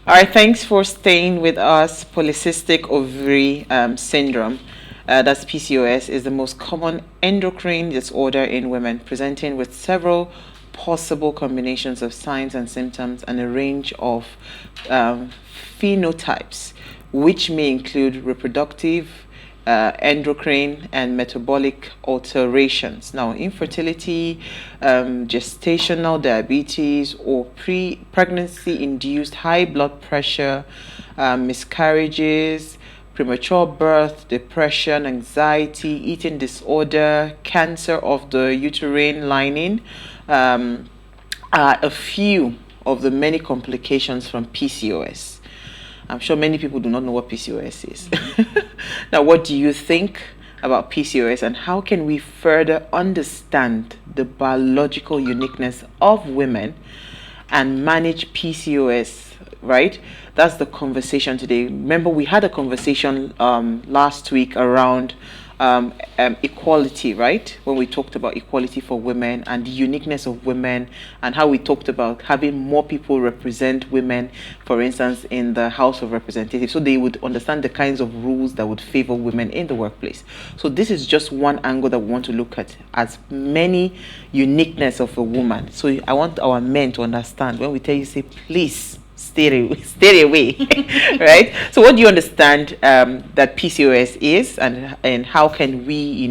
All right, thanks for staying with us. Polycystic ovary syndrome, that's PCOS, is the most common endocrine disorder in women, presenting with several possible combinations of signs and symptoms and a range of phenotypes, which may include reproductive, endocrine and metabolic alterations. Now, infertility, gestational diabetes, or pregnancy induced high blood pressure, miscarriages, premature birth, depression, anxiety, eating disorder, cancer of the uterine lining are a few of the many complications from PCOS. I'm sure many people do not know what PCOS is. Now, what do you think about PCOS, and how can we further understand the biological uniqueness of women and manage PCOS, right? That's the conversation today. Remember, we had a conversation last week around equality, right? When we talked about equality for women and the uniqueness of women, and how we talked about having more people represent women, for instance, in the House of Representatives, so they would understand the kinds of rules that would favor women in the workplace. So this is just one angle that we want to look at, as many uniqueness of a woman. So I want our men to understand when we tell you, say, please stay away, right? So what do you understand that PCOS is, and how can we,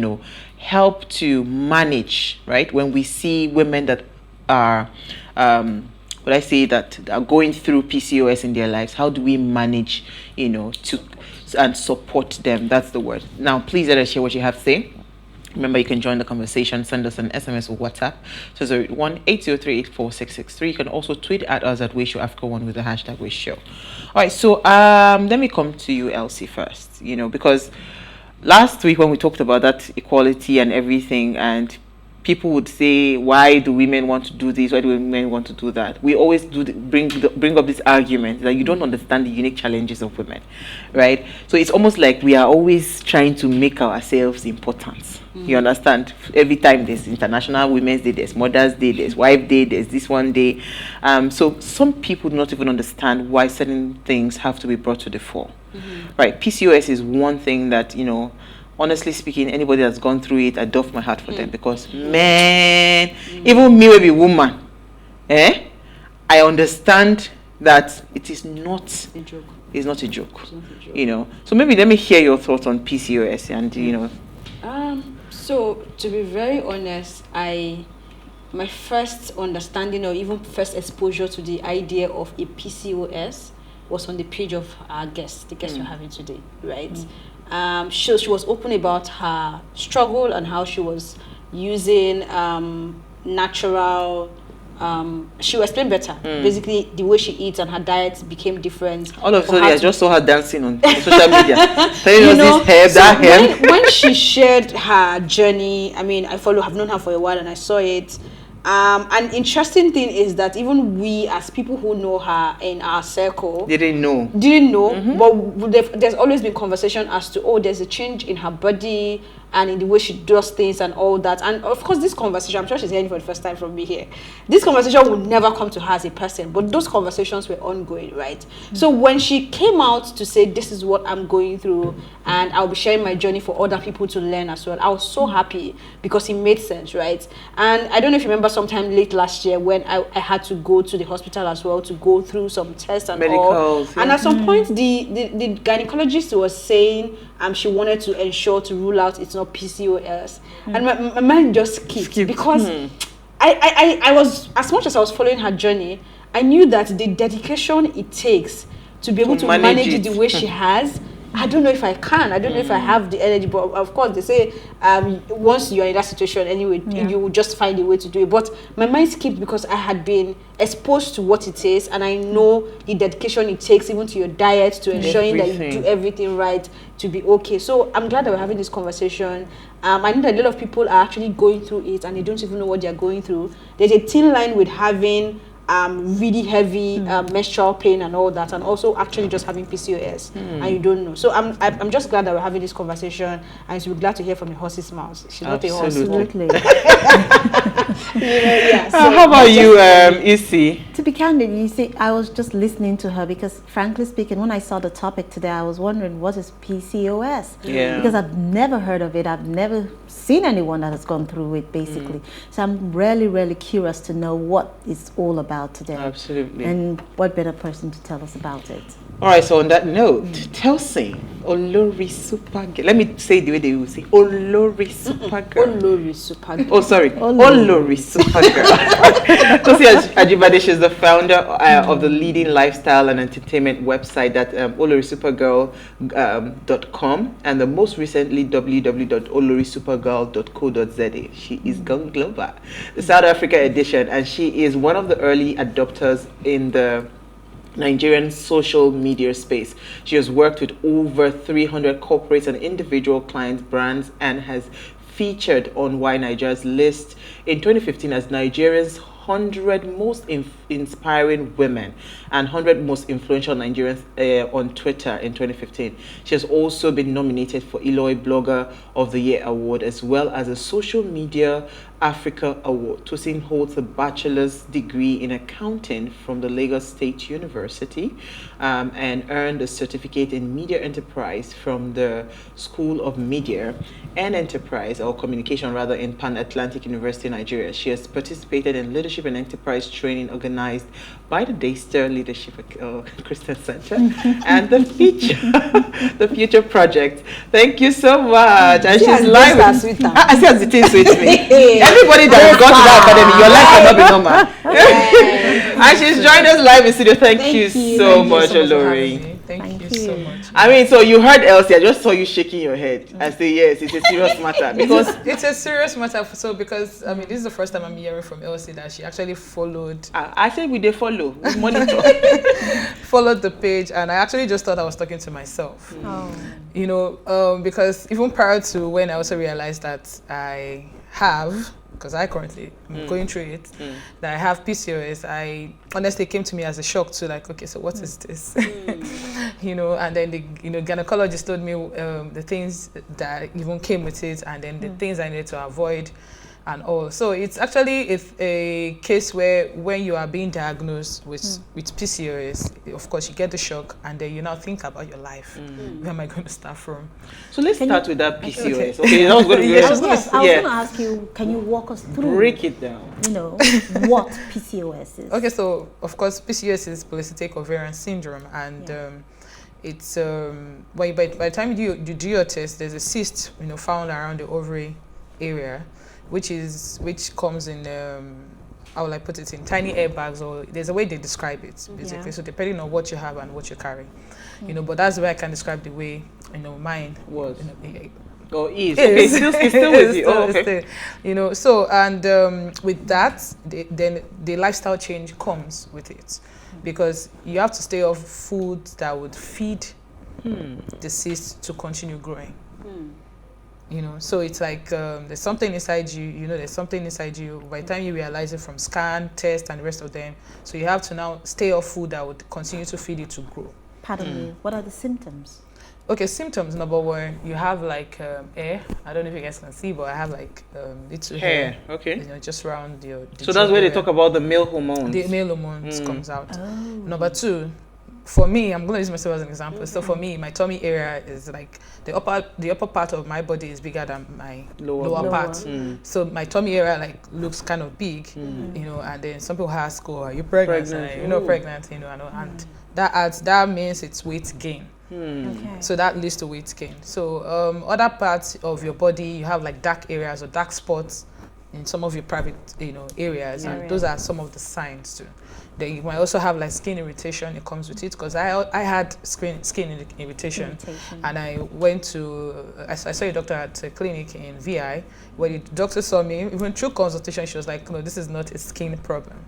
help to manage, right, when we see women that are that are going through PCOS in their lives? How do we manage, to and support them? That's the word. Now, please let us hear what you have to say. Remember, you can join the conversation. Send us an SMS or WhatsApp. So 081-803-84663. You can also tweet at us at WishShowAfrica1 with the hashtag WishShow. All right, so let me come to you, Elsie, first. Because last week when we talked about that equality and everything, and people would say, why do women want to do this? Why do women want to do that? We always bring up this argument that you don't understand the unique challenges of women, right? So it's almost like we are always trying to make ourselves important. You understand? Every time there's International Women's Day, there's Mother's Day, there's Wife Day, there's this one day. So some people do not even understand why certain things have to be brought to the fore. Right? PCOS is one thing that, honestly speaking, anybody that's gone through it, I doff my heart for them, because man, even me will be woman. I understand that it is not a joke. It's not a joke. So maybe let me hear your thoughts on PCOS and So to be very honest, my first understanding or even first exposure to the idea of a PCOS was on the page of our guest, the guest we're having today, right? She was open about her struggle and how she was using natural. She will explain better. Basically, the way she eats and her diet became different. All of a sudden, I just saw her dancing on social media. Telling us this hair, that hair. When she shared her journey, I mean, have known her for a while, and I saw it. An interesting thing is that even we, as people who know her in our circle, didn't know. But there's always been conversation as to, there's a change in her body and in the way she does things and all that. And of course, this conversation, I'm sure she's hearing for the first time from me here. This conversation would never come to her as a person, but those conversations were ongoing, right? So when she came out to say, this is what I'm going through, and I'll be sharing my journey for other people to learn as well, I was so happy because it made sense, right? And I don't know if you remember sometime late last year when I had to go to the hospital as well to go through some tests and medicals, all. Yeah. And at some point, the gynecologist was saying she wanted to ensure to rule out it's not PCOS. And my mind just skipped because I was, as much as I was following her journey, I knew that the dedication it takes to be able to manage it the way she has, I don't know if I can. I don't know if I have the energy. But of course, they say once you're in that situation anyway, you will just find a way to do it. But my mind skipped because I had been exposed to what it is, and I know the dedication it takes, even to your diet, to ensuring that you do everything right to be okay. So I'm glad that we're having this conversation. I know that a lot of people are actually going through it, and they don't even know what they're going through. There's a thin line with having really heavy menstrual pain and all that, and also actually just having PCOS, and you don't know. So I'm just glad that we're having this conversation, and we're glad to hear from the horse's mouth. She's not a horse. Absolutely. Yeah, so how about you, Issy? To be candid, you see, I was just listening to her because, frankly speaking, when I saw the topic today, I was wondering, what is PCOS? Yeah. Because I've never heard of it. I've never seen anyone that has gone through it, basically. So I'm really, really curious to know what it's all about today. Absolutely. And what better person to tell us about it? All right, so on that note, Tosin, Olorisupergirl. Let me say the way they will say Olorisupergirl. Olorisupergirl. Oh, sorry, Olorisupergirl. Tosin Ajibade, she's the founder of the leading lifestyle and entertainment website that Olorisupergirl.com, and the most recently www.olorisupergirl.co.za. She is gone global, the South Africa edition, and she is one of the early adopters in the Nigerian social media space. She has worked with over 300 corporate and individual clients, brands, and has featured on Why Nigeria's list in 2015 as Nigeria's 100 most inspiring women and 100 most influential Nigerians on Twitter in 2015. She has also been nominated for Eloy Blogger of the Year Award, as well as a Social Media Africa Award. Tosin holds a bachelor's degree in accounting from the Lagos State University and earned a certificate in media enterprise from the School of Media and Enterprise, or Communication rather, in Pan-Atlantic University, Nigeria. She has participated in leadership and enterprise training organized by the Daystar Leadership Christian Center and the Future Project. Thank you so much. And she's live. I see as it is with me. Everybody that has gone to that academy, your life cannot be normal. And she's joined us live in studio. Thank you so much, Olori. Thank you so much. I mean, so you heard Elsie. I just saw you shaking your head. I say yes, it's a serious matter because it's a serious matter. So because I mean, this is the first time I'm hearing from Elsie that she actually followed. I said we did follow, we monitor, followed the page, and I actually just thought I was talking to myself. You know, because even prior to when I also realized that I have, because I currently am going through it, that I have PCOS, I honestly came to me as a shock to like, okay, so what is this? You know, and then the gynecologist told me the things that even came with it, and then the things I needed to avoid and all. So it's actually a case where when you are being diagnosed with PCOS, of course you get the shock, and then you now think about your life. Where am I going to start from? So let's start with that PCOS. Okay, that was going to be I was going to ask you, can you walk us through? Break it down. You know, what PCOS is. Okay, so of course PCOS is polycystic ovarian syndrome, and it's by the time you do your test, there's a cyst found around the ovary area, which comes in how will I put it, in tiny airbags, or there's a way they describe it basically. So depending on what you have and what you carry, but that's the way I can describe the way mine was. Or is. Okay, still with you. Okay. So and with that, then the lifestyle change comes with it, because you have to stay off foods that would feed the cyst to continue growing. So it's like there's something inside you. There's something inside you. By the time you realize it from scan, test, and the rest of them, so you have to now stay off food that would continue to feed it to grow. Pardon me. What are the symptoms? Okay, symptoms. Number one, you have like hair. I don't know if you guys can see, but I have like little hair. Okay. Just around your. So that's where they talk about the male hormones. The male hormones comes out. Oh. Number two, for me, I'm going to use myself as an example. So for me, my tummy area is like the upper part of my body is bigger than my lower part. So my tummy area like looks kind of big, and then some people ask, "Oh, are you pregnant?" Pregnant, and that means it's weight gain. Okay. So that leads to weight gain. So other parts of your body, you have like dark areas or dark spots in some of your private areas, and those are some of the signs too. Then you might also have like skin irritation. It comes with it, because I had skin irritation, and I went to I saw a doctor at a clinic in VI, where the doctor saw me. Even through consultation, she was like, "No, this is not a skin problem."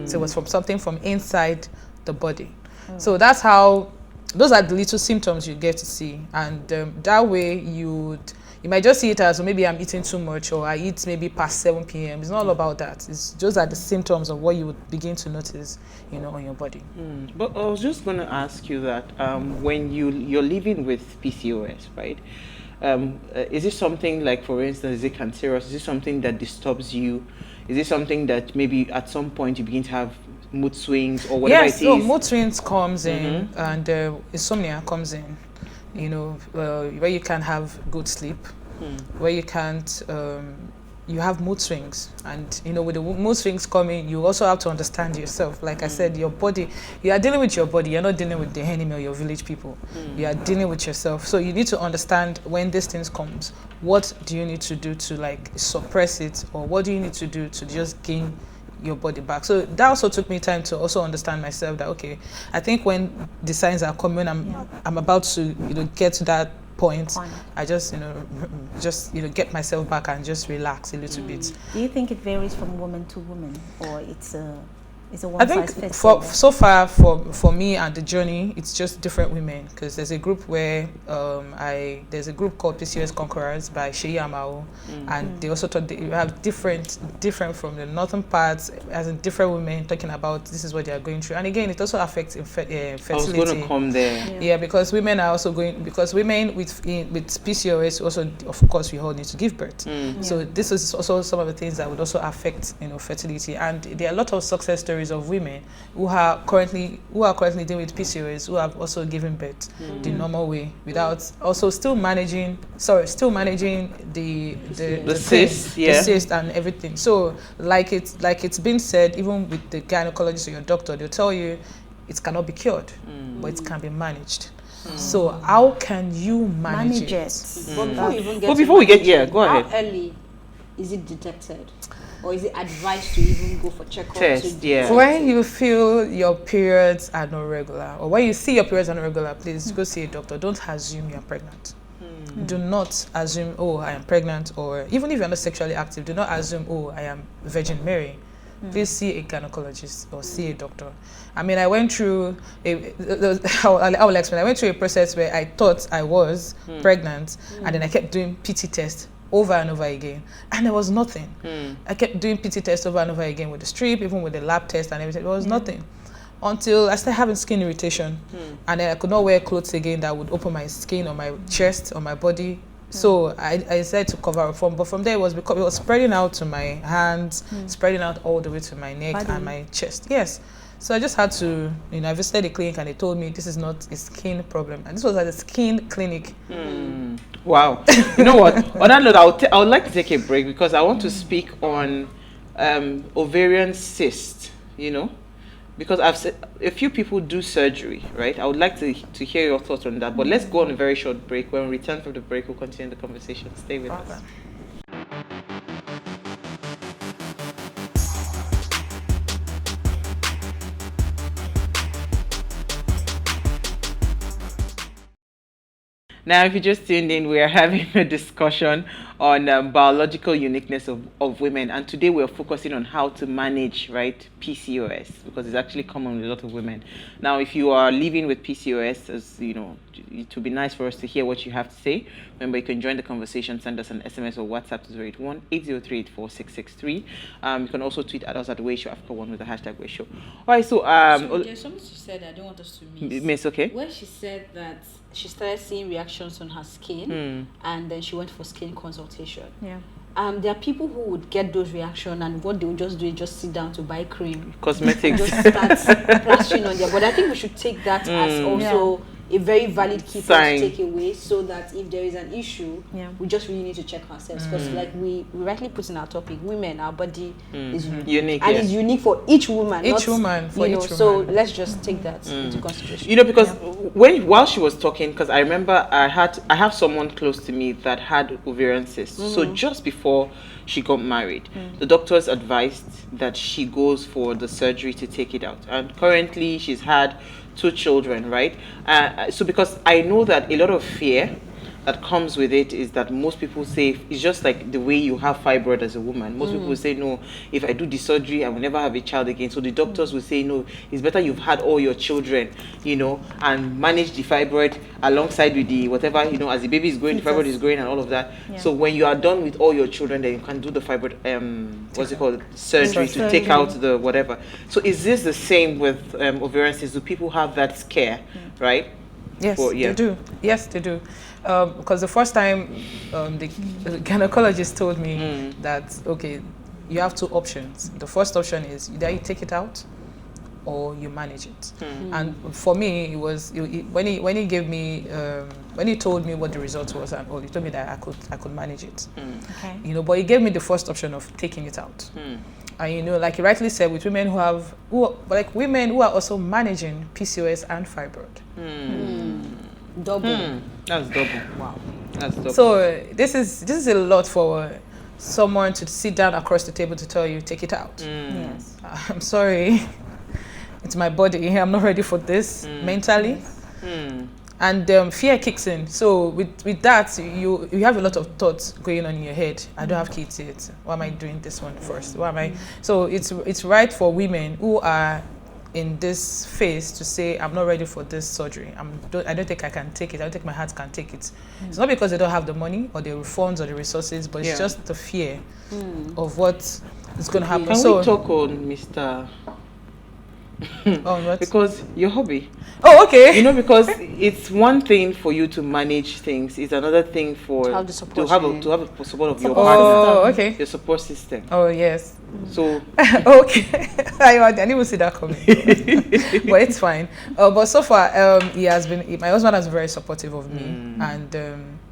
So it was from something from inside the body. So that's how those are the little symptoms you get to see, and that way you might just see it as, maybe I'm eating too much, or I eat maybe past 7 p.m. It's not all about that. It's just the symptoms of what you would begin to notice, on your body. But I was just going to ask you that when you're living with PCOS, right? Is it something like, for instance, is it cancerous? Is it something that disturbs you? Is it something that maybe at some point you begin to have mood swings or whatever it is? Yes, so mood swings comes in, and insomnia comes in, where you can't have good sleep, where you can't, you have mood swings. And, with the mood swings coming, you also have to understand yourself. Like I said, your body, you are dealing with your body. You're not dealing with the enemy or your village people. You are dealing with yourself. So you need to understand when these things comes, what do you need to do to suppress it, or what do you need to do to just gain your body back. So that also took me time to also understand myself that, okay, I think when the signs are coming, I'm about to get to that point. I just get myself back and just relax a little bit. Do you think it varies from woman to woman, or it's a one I think size fits so far for me and the journey, it's just different women, because there's a group where there's a group called PCOS Conquerors by Sheyi Amao, and they also talk, you have different from the northern parts, as in different women talking about this is what they are going through. And again, it also affects fertility. I was going to come there. Yeah, because women are also because women with PCOS also, of course, we all need to give birth. So this is also some of the things that would also affect fertility. And there are a lot of success stories of women who are currently dealing with PCOS, who have also given birth the normal way, without also still managing the cyst and everything. So like it's been said, even with the gynecologist or your doctor, they'll tell you it cannot be cured, but it can be managed. So how can you manage it? But before we get go ahead. How early is it detected? Or is it advised to even go for checkup? When you feel your periods are not regular, or when you see your periods are not regular, please go see a doctor. Don't assume you're pregnant. Do not assume, oh, I am pregnant, or even if you're not sexually active, do not assume, oh, I am Virgin Mary. Please see a gynecologist or see a doctor. I mean, I went through I will explain. I went through a process where I thought I was pregnant, and then I kept doing PT tests over and over again, and there was nothing. I kept doing PT tests over and over again with the strip, even with the lab test and everything. There was nothing until I started having skin irritation, and then I could not wear clothes again that would open my skin or my chest or my body. So I decided to cover up but from there it was because it was spreading out to my hands, spreading out all the way to my neck and my chest. Yes. So I just had to, I visited the clinic, and they told me this is not a skin problem. And this was at a skin clinic. Wow. You know what? On that note, I would like to take a break, because I want to speak on ovarian cyst, because I've said a few people do surgery, right? I would like to hear your thoughts on that. But let's go on a very short break. When we return from the break, we'll continue the conversation. Stay with us. Now, if you just tuned in, we are having a discussion on biological uniqueness of women, and today we are focusing on how to manage, right, PCOS, because it's actually common with a lot of women. Now, if you are living with PCOS, as it would be nice for us to hear what you have to say. Remember, you can join the conversation, send us an SMS or WhatsApp to 081-803-84663. You can also tweet at us at WayShowAfrica1 with the hashtag WayShow. All right, so there's something she said I don't want us to miss. Miss, okay? Where she said that she started seeing reactions on her skin, and then she went for skin consultation. Yeah. There are people who would get those reactions, and what they would just do is just sit down to buy cream, cosmetics, just start plastering on there. But I think we should take that as also a very valid key point to take away, so that if there is an issue, we just really need to check ourselves, because like we rightly put in our topic, women, our body is unique, and it's unique for each woman. So let's just take that into consideration. Because while she was talking, because I remember I have someone close to me that had ovarian cysts. So just before she got married, the doctors advised that she goes for the surgery to take it out, and currently she's had 2 children, right? So because I know that a lot of fear that comes with it is that most people say it's just like the way you have fibroid as a woman. Most people will say, no, if I do the surgery, I will never have a child again. So the doctors will say, no, it's better you've had all your children, you know, and manage the fibroid alongside with the whatever, you know, as the baby is growing, the fibroid is growing and all of that. Yeah. So when you are done with all your children, then you can do the fibroid, what's it called, surgery to take out the whatever. So is this the same with ovarian cysts? Do people have that scare, right? Yes, they do. Yes, they do. Because the first time the gynecologist told me that, okay, you have two options. The first option is either you take it out or you manage it. And for me, it was when he gave me when he told me what the result was and all, he told me that I could manage it. Okay. You know, but he gave me the first option of taking it out. And you know, like he rightly said, with women women who are also managing PCOS and fibroid. Double. That's double. Wow. That's double. So this is a lot for someone to sit down across the table to tell you take it out. Yes. I'm sorry, it's my body. I'm not ready for this mentally. And fear kicks in. So with that, you have a lot of thoughts going on in your head. I don't have kids yet. Why am I doing this one first? Why am I? So it's right for women who are in this phase to say, I'm not ready for this surgery. I don't think I can take it. I don't think my heart can take it. It's not because they don't have the money or the funds or the resources, but it's just the fear of what is going to happen. Can we talk on Mr. On what? Because your hobby. Oh, okay. You know, because it's one thing for you to manage things. It's another thing for To have the support to have a support of your partner. Oh, okay. Your support system. Oh, yes. So Okay. I didn't even see that coming. But it's fine. But so far, my husband has been very supportive of me. And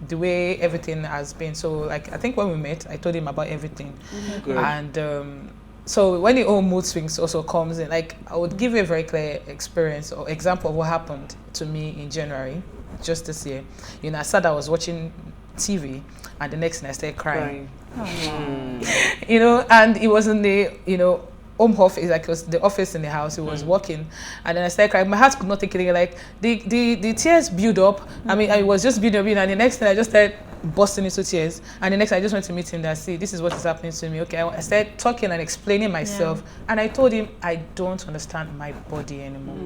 the way everything has been. So, like, I think when we met, I told him about everything. good. And so when the whole mood swings also comes in, like I would give you a very clear experience or example of what happened to me in January, just this year. You know, I was watching TV and the next thing I started crying. You know, and it was in the, you know, home office, like it was the office in the house, it was working, and then I started crying. My heart could not take it, like the tears built up. I mean, I was just building up, and the next thing I just started bursting into tears, and the next I just went to meet him that, see, this is what is happening to me. Okay, I started talking and explaining myself, and I told him I don't understand my body anymore.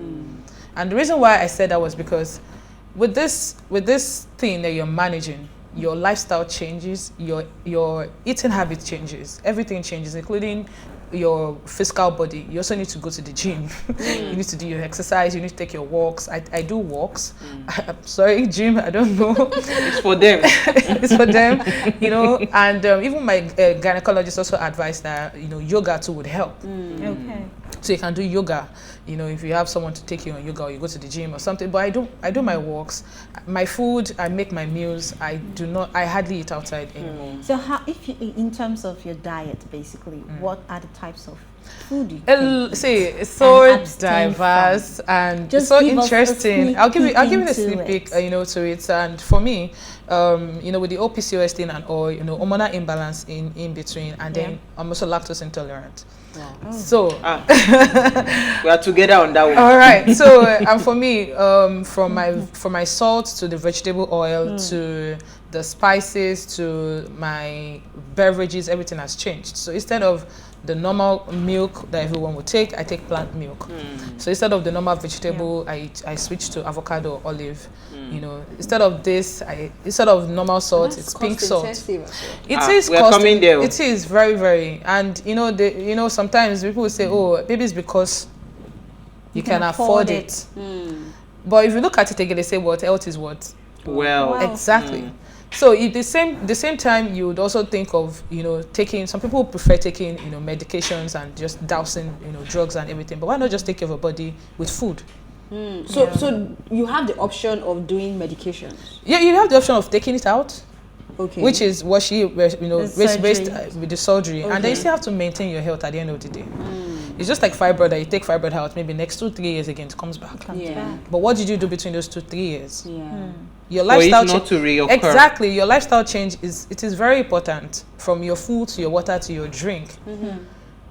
And the reason why I said that was because with this thing that you're managing, your lifestyle changes, your eating habit changes, everything changes, including your physical body. You also need to go to the gym. You need to do your exercise, you need to take your walks. I do walks. I'm sorry, gym, I don't know. It's for them. It's for them, you know. And even my gynecologist also advised that, you know, yoga too would help. Okay. So you can do yoga, you know, if you have someone to take you on yoga or you go to the gym or something. But I do my walks, my food, I make my meals. I hardly eat outside anymore. So how, in terms of your diet, basically, what are the types of food you can See, it's so and abstain diverse from? and Just it's so give us a interesting. sneak I'll give you peek a sneak into peek, it. you know, to it. And for me, you know, with the PCOS thing and all, you know, hormonal imbalance in between, and then I'm also lactose intolerant. Wow. So We are together on that one. all right. So and for me, from my salt to the vegetable oil to the spices to my beverages, everything has changed. So instead of the normal milk that everyone would take, I take plant milk. So instead of the normal vegetable, I switch to avocado or olive. You know, instead of normal salt, it's pink salt. It is we are cost. coming there. It is very, very, and you know, sometimes people will say, "Oh, maybe it's because you can afford it." But if you look at it again, they say, "What health is what?" Well, Wow. Exactly. So at the same time, you would also think of, you know, taking, some people prefer taking, you know, medications and just dousing, you know, drugs and everything. But why not just take care of your body with food? So you have the option of doing medications. Yeah, you have the option of taking it out, Okay. which is what she, you know, The raised surgery. with the surgery, and then you Okay. still have to maintain your health at the end of the day. It's just like fibroid, that you take fibroid out, maybe next 2-3 years again it comes back. Comes Yeah. back. But what did you do between those 2-3 years? Yeah. Your for it lifestyle not to reoccur. Exactly, your lifestyle change is very important, from your food to your water to your drink.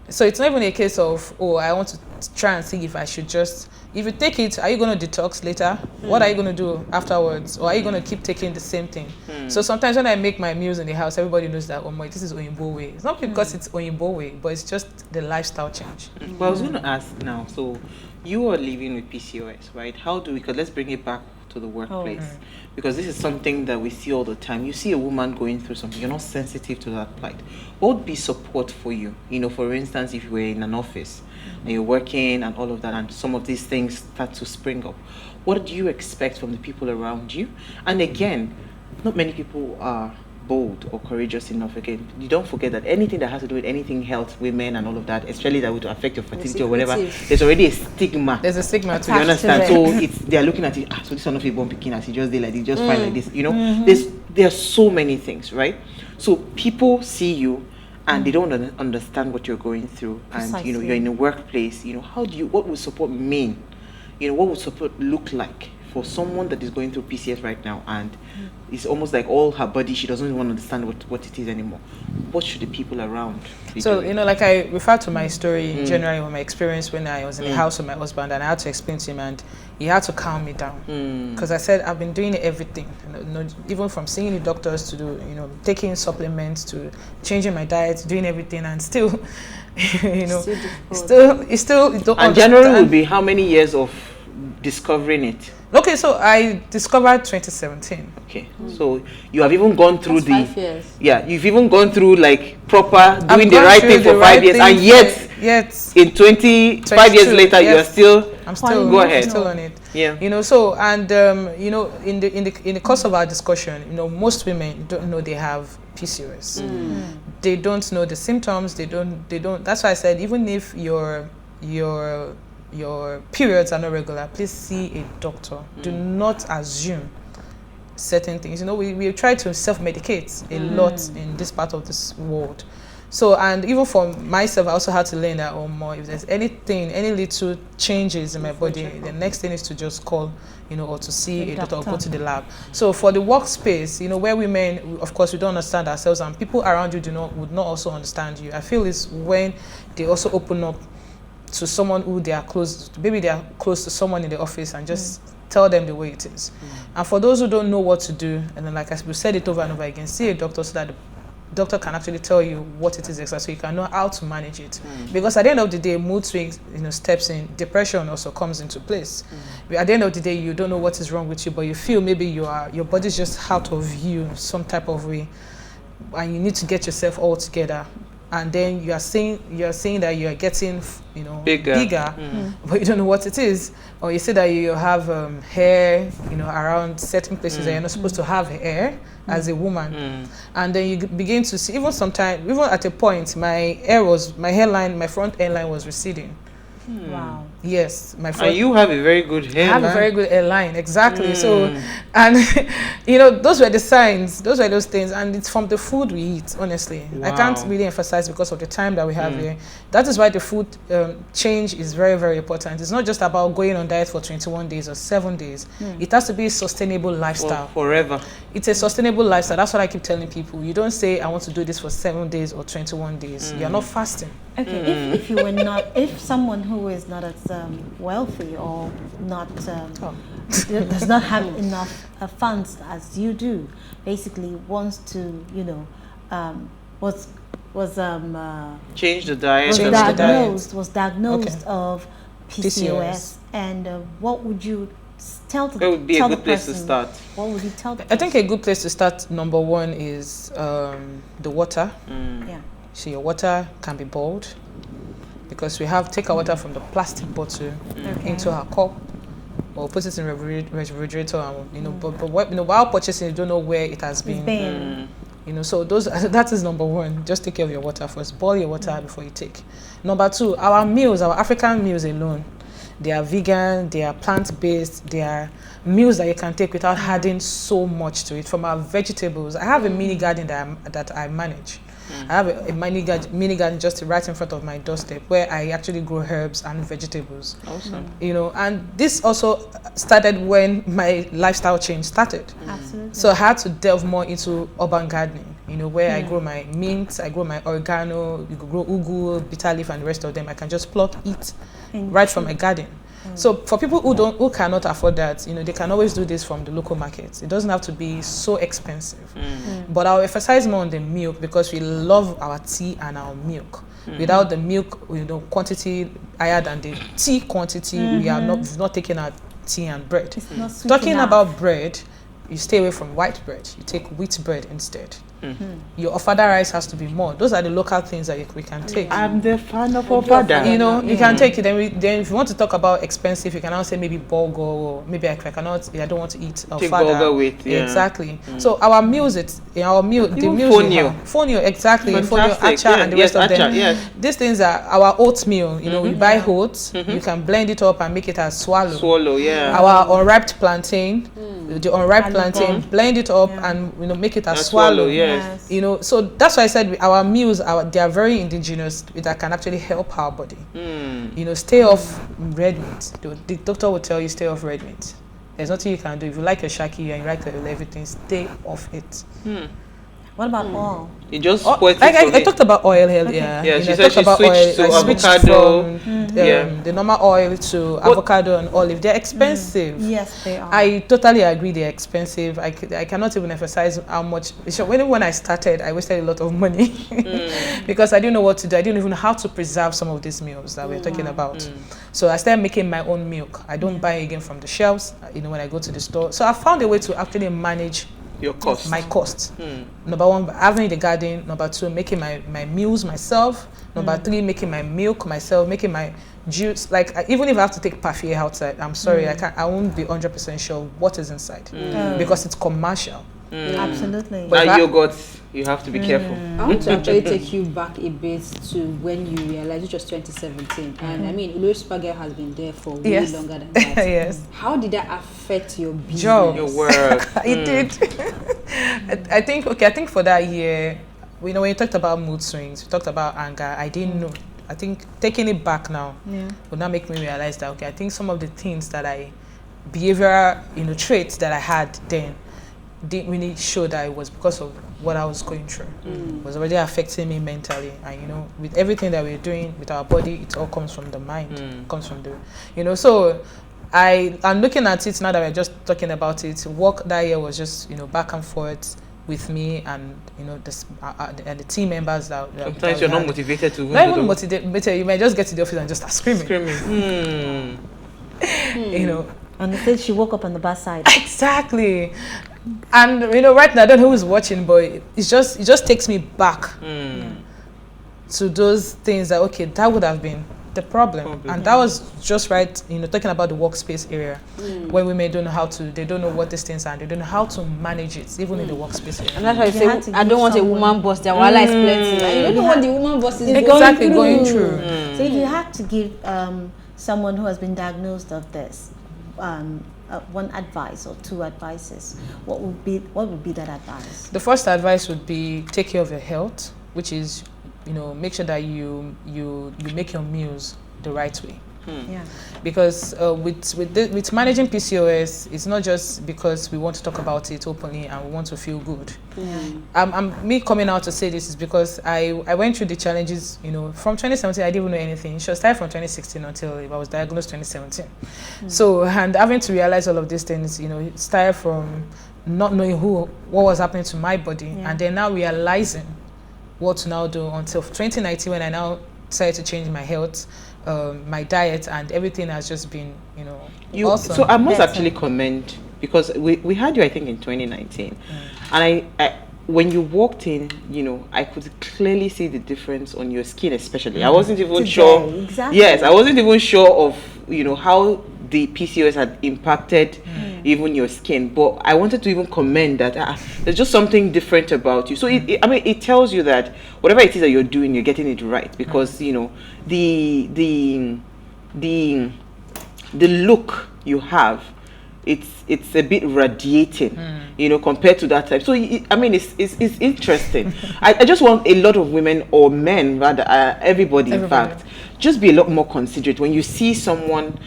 So it's not even a case of, oh, I want to try and see if I should just, if you take it, are you going to detox later? What are you going to do afterwards? Or are you going to keep taking the same thing? So sometimes when I make my meals in the house, everybody knows that, oh my, this is Oyinbo way. It's not because it's Oyinbo way, but it's just the lifestyle change. Well, I was going to ask now, so you are living with PCOS, right? How do we, because let's bring it back to the workplace, because this is something that we see all the time. You see a woman going through something, you're not sensitive to that plight. What would be support for you? You know, for instance, if you were in an office and you're working and all of that, and some of these things start to spring up, what do you expect from the people around you? And again, not many people are bold or courageous enough. Again, you don't forget that anything that has to do with anything health, women and all of that, especially that would affect your fertility or whatever, there's already a stigma. There's a stigma to You understand? So they're looking at it, so this one of you born picking as he just did like this, just fine like this. You know, there are so many things, right? So people see you and they don't understand what you're going through. And you know, you're in a workplace, you know, what would support mean? You know, what would support look like for someone that is going through PCS right now, and it's almost like all her body, she doesn't even want to understand what it is anymore. What should the people around be doing? You know, like I referred to my story in January, with my experience when I was in the house with my husband, and I had to explain to him, and he had to calm me down, because I said I've been doing everything, you know, even from seeing the doctors to do, you know, taking supplements to changing my diet, doing everything, and still, you know, still don't. And January would be how many years of discovering it? Okay, so I discovered 2017. Okay, so you have even gone through 5 years. Yeah, you've even gone through like proper doing I've the gone right through thing the for right 5 years, thing and yet in 25 years 22, later, you are still. I'm still Go ahead. still on it. Yeah. You know, so and you know, in the course of our discussion, you know, most women don't know they have PCOS. They don't know the symptoms. They don't. That's why I said, even if your periods are not regular, please see a doctor. Do not assume certain things. You know, we try to self-medicate a lot in this part of this world. So, and even for myself, I also had to learn that, if there's anything, any little changes in my body, the next thing is to just call, you know, or to see a doctor or go to the lab. So for the workspace, you know, where women, of course, we don't understand ourselves, and people around you would not also understand you. I feel it's when they also open up to someone who they are close to. Maybe they are close to someone in the office, and just tell them the way it is. And for those who don't know what to do, and then like we said it over and over again, see a doctor so that the doctor can actually tell you what it is exactly, so you can know how to manage it. Because at the end of the day, mood swings, you know, steps in, depression also comes into place. At the end of the day, you don't know what is wrong with you, but you feel maybe your body's just out of you some type of way, and you need to get yourself all together. And then you are saying that you are getting, you know, bigger, but you don't know what it is. Or you say that you have hair, you know, around certain places that you're not supposed to have hair as a woman. And then you begin to see, even at a point, my hairline, my front hairline was receding. Wow. Yes, my And you have a very good hairline. I have a very good hairline, exactly. So, and you know, those were the signs, those were those things, and it's from the food we eat, honestly. I can't really emphasize because of the time that we have here. That is why the food change is very, very important. It's not just about going on diet for 21 days or 7 days. It has to be a sustainable lifestyle. Forever. It's a sustainable lifestyle. That's what I keep telling people. You don't say, I want to do this for 7 days or 21 days. You're not fasting. Okay, if you were not, if someone who is not as wealthy or not does not have enough funds as you do, basically wants to, you know, Change the diet. was diagnosed of PCOS, and what would you tell the person? It would be a good place to start. What would you tell the I think a good place to start, number one, is the water. Yeah. So your water can be boiled, because we take our water from the plastic bottle into our cup, or put it in the refrigerator, and, you know, but you know, while purchasing, you don't know where it has been. You know, so that is number one. Just take care of your water first. Boil your water before you take. Number two, our meals, our African meals alone, they are vegan, they are plant-based, they are meals that you can take without adding so much to it. From our vegetables, I have a mini garden that I manage. I have a mini garden just right in front of my doorstep, where I actually grow herbs and vegetables. Awesome. You know, and this also started when my lifestyle change started. Absolutely. So I had to delve more into urban gardening, you know, where I grow my mint, I grow my oregano, you grow ugu, bitter leaf, and the rest of them. I can just pluck, eat, right from a garden. So for people who cannot afford that, they can always do this from the local markets. It doesn't have to be so expensive. But I'll emphasize more on the milk because we love our tea and our milk. Without the milk, quantity higher than the tea quantity, we've not taken our tea and bread. It's not sweet Talking enough. about bread, you stay away from white bread. You take wheat bread instead. Your ofada rice has to be more. Those are the local things that we can take. I'm the fan of ofada. You can take it. Then if you want to talk about expensive, you can now say maybe bulgur, or maybe I don't want to eat Take ofada. bulgur with, Exactly. So our meals, the meals fonio, exactly, fonio, Fantastic. acha, and the rest of them. Yes. These things are our oatmeal. We buy oats. You can blend it up and make it as swallow. Our unripe plantain, the unripe plantain, blend it up and make it as swallow. Yes. So that's why I said our meals they are very indigenous that can actually help our body. Stay off red meat. The doctor will tell you stay off red meat. There's nothing you can do. If you like your shaki and you like everything, stay off it. What about oil? You just spoiled I talked about oil earlier. Yeah, she said she switched to avocado. From the normal oil to avocado and olive. They're expensive. Yes, they are. I totally agree they're expensive. I cannot even emphasize how much. When I started, I wasted a lot of money because I didn't know what to do. I didn't even know how to preserve some of these meals that we're talking about. So I started making my own milk. I don't buy again from the shelves, when I go to the store. So I found a way to actually manage your cost. My cost. Number one, having the garden. Number two, making my meals myself. Number three, making my milk myself, making my juice. Like even if I have to take parfait outside, I'm sorry, I won't be 100% sure what is inside because it's commercial. Absolutely. But yogurts, you have to be careful. I want to actually take you back a bit to when you realized, which was 2017. And I mean, Olorisupergirl has been there for way longer than that. Yes. How did that affect your business? Your work. It did. I think for that year, when you talked about mood swings, we talked about anger, I didn't know. I think taking it back now would not make me realize that, I think some of the things that behavioral, traits that I had then didn't really show that it was because of what I was going through. It was already affecting me mentally. And, with everything that we're doing with our body, it all comes from the mind, comes from the, so I'm looking at it now that we're just talking about it. Work that year was just, back and forth with me and, and the team members that sometimes you're not motivated to not even motivated. You might just get to the office and just start screaming. And they said she woke up on the bus side. Exactly. And right now I don't know who's watching, but it just takes me back to those things that that would have been the problem. And that was just right, talking about the workspace area where women don't know they don't know what these things are, they don't know how to manage it, even in the workspace area. And that's why I say I don't want a woman boss. Their wala is plenty. You don't know what the woman boss is going through. So if you had to give someone who has been diagnosed of this one advice or two advices, what would be that advice? The first advice would be take care of your health, which is make sure that you make your meals the right way. Because with managing PCOS, it's not just because we want to talk about it openly and we want to feel good. Me coming out to say this is because I went through the challenges. From 2017 I didn't even know anything. It should start from 2016 until I was diagnosed 2017. So, and having to realize all of these things, it started from not knowing what was happening to my body, and then now realizing what to now do until 2019 when I now decided to change my health, my diet, and everything has just been, awesome. So I must actually commend, because we had you, I think, in 2019, and I when you walked in, I could clearly see the difference on your skin, especially. I wasn't even sure. Exactly. Yes, I wasn't even sure of how the PCOS had impacted even your skin, but I wanted to even commend that there's just something different about you. So it tells you that whatever it is that you're doing, you're getting it right, because the look you have, it's a bit radiating, compared to that time. So it's interesting. I just want a lot of women, or men rather, everybody in fact, just be a lot more considerate when you see someone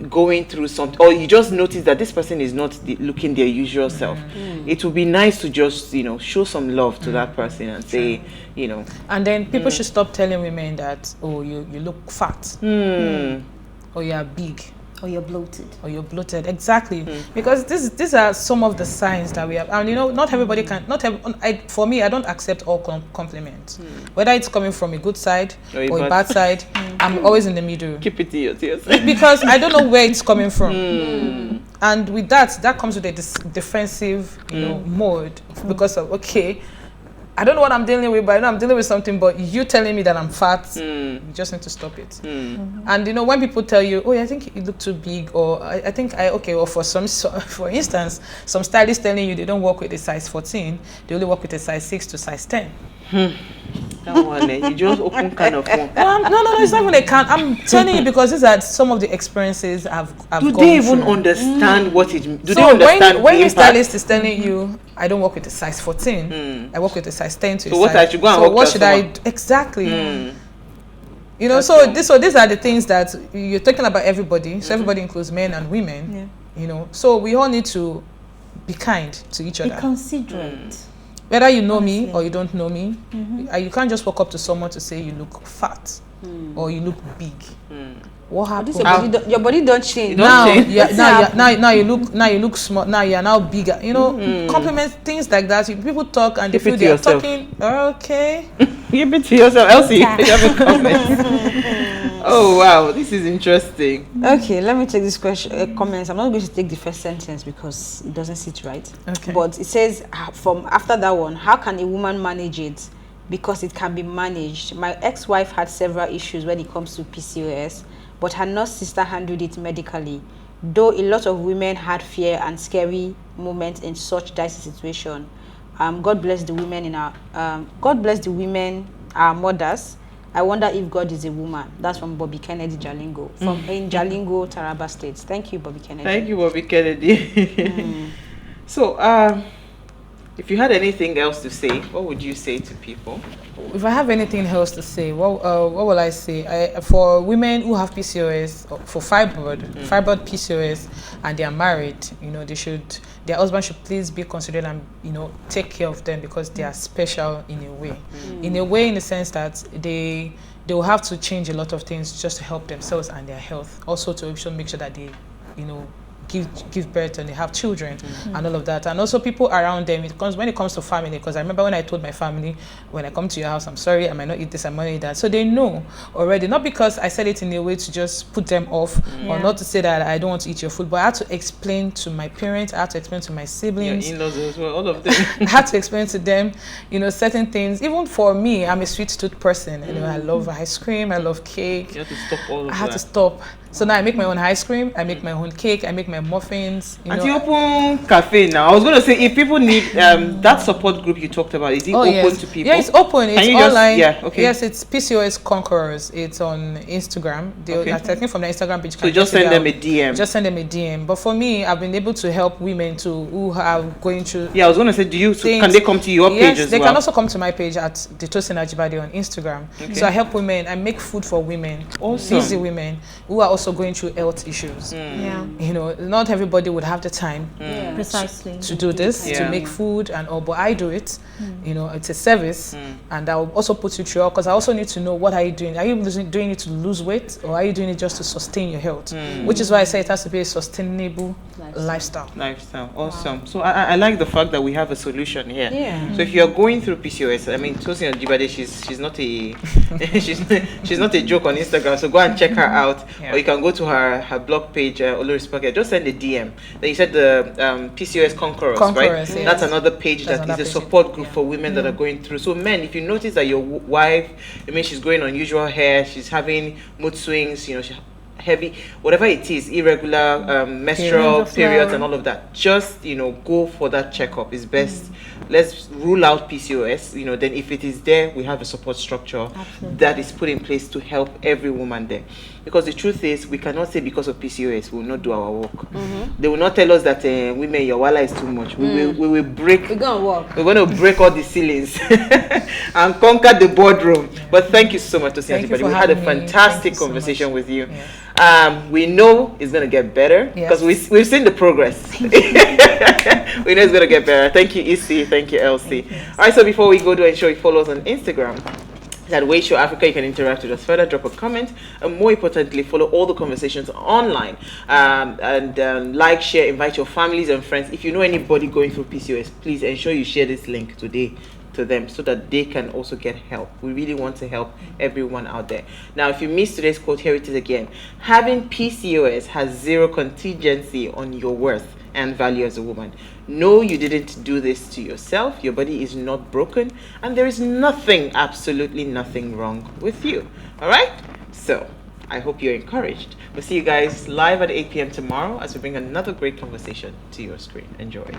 going through something, or you just notice that this person is not looking their usual self, it would be nice to just, show some love to that person and say, And then people should stop telling women that, oh, you look fat, or you are big, or you're bloated. Exactly. Because these are some of the signs that we have. And not everybody can, for me, I don't accept all compliments. Whether it's coming from a good side or a bad side, I'm always in the middle. Keep it to yourself. Because I don't know where it's coming from. And with that comes with a defensive, mode, because of, okay, I don't know what I'm dealing with, but I know I'm dealing with something, but you telling me that I'm fat, you just need to stop it. And when people tell you, oh, I think you look too big, or I think or for instance, some stylists telling you they don't work with a size 14, they only work with a size 6 to size 10. That one, you just open kind of one. No, it's not even a can. I'm telling you because these are some of the experiences I've gone through. Do they even understand what it? Do so they understand when your stylist is telling you, I don't work with a size 14, I work with a size 10 to so a what size. I should go and so work what should I do? Exactly. So these are the things that you're talking about everybody. So everybody includes men and women. So we all need to be kind to each other. Be considerate. Whether you know me or you don't know me, you can't just walk up to someone to say you look fat or you look big. What happened? Your body don't change. Now you look small. Now you are now bigger. Compliments, things like that. People talk and they feel they are talking. Okay. Keep it to yourself, Elsie. You have a comment. Oh wow, this is interesting. Okay, let me take this question. Comments. I'm not going to take the first sentence because it doesn't sit right. Okay. But it says from after that one, how can a woman manage it? Because it can be managed. My ex-wife had several issues when it comes to PCOS, but her nurse sister handled it medically. Though a lot of women had fear and scary moments in such dicey situation. God bless the women our mothers. I wonder if God is a woman. That's from Bobby Kennedy Jalingo, in Jalingo, Taraba State. Thank you, Bobby Kennedy. Thank you, Bobby Kennedy. So, if you had anything else to say, what would you say to people? If I have anything else to say, what will I say? For women who have PCOS, for fibroid PCOS, and they are married, their husband should please be considered and take care of them because they are special in a way. In the sense that they will have to change a lot of things just to help themselves and their health. Also to make sure that they give birth and they have children and all of that, and also people around them. When it comes to family, because I remember when I told my family, when I come to your house, I'm sorry, I might not eat this, I might not eat that. So they know already, not because I said it in a way to just put them off or not to say that I don't want to eat your food, but I had to explain to my parents, I had to explain to my siblings, your in-laws as well, all of them. I had to explain to them, certain things. Even for me, I'm a sweet tooth person. I love ice cream, I love cake. You have to stop all of that. I had to stop. So now I make my own ice cream, I make my own cake, I make my muffins. And you open cafe now. I was going to say, if people need that support group you talked about, is it open to people? Yeah, it's open. It's online. Okay. Yes, it's PCOS Conquerors. It's on Instagram. I think from the Instagram page. So just send them a DM. Just send them a DM. But for me, I've been able to help women who are going through. Yeah, I was going to say, can they come to your page as well? Yes, they can also come to my page at the Tosin Ajibade on Instagram. Okay. So I help women. I make food for women, busy women who are also going through health issues. Not everybody would have the time precisely to do this, to make food and all, but I do it. It's a service, and I'll also put you through, because I also need to know, what are you doing? Are you doing it to lose weight, or are you doing it just to sustain your health? Which is why I say it has to be a sustainable lifestyle. Awesome. So I like the fact that we have a solution here. So if you're going through PCOS, I mean, Tosin Ajibade, she's not a she's not a joke on Instagram, so go and check her out, or you can go to her blog page, Olorisupergirl. Just send a DM. Then you said the PCOS Conquerors, right? Yes. That's another page that is a support group for women that are going through. So men, if you notice that your wife, she's growing unusual hair, she's having mood swings, she heavy, whatever it is, irregular menstrual periods and all of that, just go for that checkup. Is best. Let's rule out PCOS. Then if it is there, we have a support structure that is put in place to help every woman there. Because the truth is, we cannot say because of PCOS we will not do our work. They will not tell us that women, your wala is too much. We will break. We're gonna work. We're going to break all the ceilings and conquer the boardroom. But thank you so much, Tosin Ajibade. We had a fantastic conversation with you. We know it's going to get better because we've seen the progress. We know it's going to get better. Thank you, Issy. Thank you, Elsie. All right, so before we go, do ensure you follow us on Instagram. At PlusTvAfrica, you can interact with us further, drop a comment, and more importantly, follow all the conversations online. Like, share, invite your families and friends. If you know anybody going through PCOS, please ensure you share this link today to them so that they can also get help. We really want to help everyone out there. Now, if you missed today's quote, here it is again. Having PCOS has zero contingency on your worth and value as a woman. No, you didn't do this to yourself. Your body is not broken, and there is nothing, absolutely nothing wrong with you. All right? So, I hope you're encouraged. We'll see you guys live at 8 p.m. tomorrow as we bring another great conversation to your screen. Enjoy.